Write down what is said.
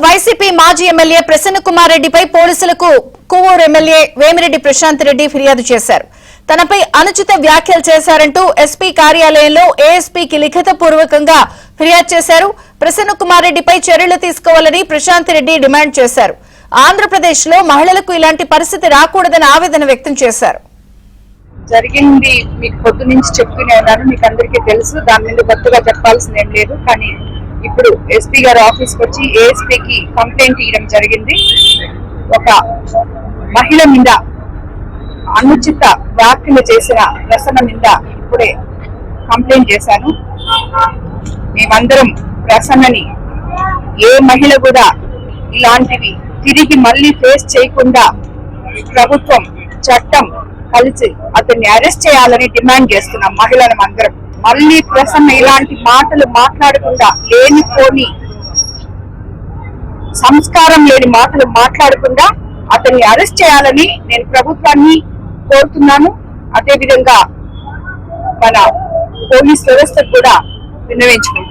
YCP మాజీ MLA Prasanna Kumar రెడ్డిపై పోలీసులకు కొవ్వూరు ఎమ్మెల్యే వేమిరెడ్డి ప్రశాంత్ రెడ్డి ఫిర్యాదు చేశారు. తనపై అనుచిత వ్యాఖ్యలు చేశారంటూ ఎస్పీ కార్యాలయంలో ఏఎస్పీకి లిఖితపూర్వకంగా ఫిర్యాదు చేశారు. ప్రసన్న కుమార్ రెడ్డిపై చర్యలు తీసుకోవాలని ప్రశాంత్ రెడ్డి డిమాండ్ చేశారు. ఆంధ్రప్రదేశ్ లో మహిళలకు ఇలాంటి పరిస్థితి రాకూడదని ఆవేదన వ్యక్తం చేశారు. జరిగింది మీకు పొద్దు నుంచి చెప్తూనే ఉన్నాను, మీకు అందరికీ తెలుసు. దాని మీద కొత్తగా చెప్పాల్సింది ఏం లేదు. కానీ ఇప్పుడు ఎస్పీ గారి ఆఫీస్కి వచ్చి ఏఎస్పీకి కంప్లైంట్ ఇవ్వడం జరిగింది. ఒక మహిళ మీద అనుచిత వ్యాఖ్యలు చేసిన ప్రసన్న మీద ఇప్పుడే కంప్లైంట్ చేశాను. మేమందరం ప్రసన్నని ఏ మహిళ కూడా ఇలాంటివి తిరిగి మళ్ళీ ఫేస్ చేయకుండా ప్రభుత్వం చట్టం కలిసి అతన్ని అరెస్ట్ చేయాలని డిమాండ్ చేస్తున్నాం. మహిళలను అందరం మళ్ళీ ప్రసన్న ఇలాంటి మాటలు మాట్లాడకుండా, లేనిపోని సంస్కారం లేని మాటలు మాట్లాడకుండా అతన్ని అరెస్ట్ చేయాలని నేను ప్రభుత్వాన్ని కోరుతున్నాను. అదేవిధంగా మన పోలీస్ వ్యవస్థకు కూడా విన్నవించుకుంటున్నాను.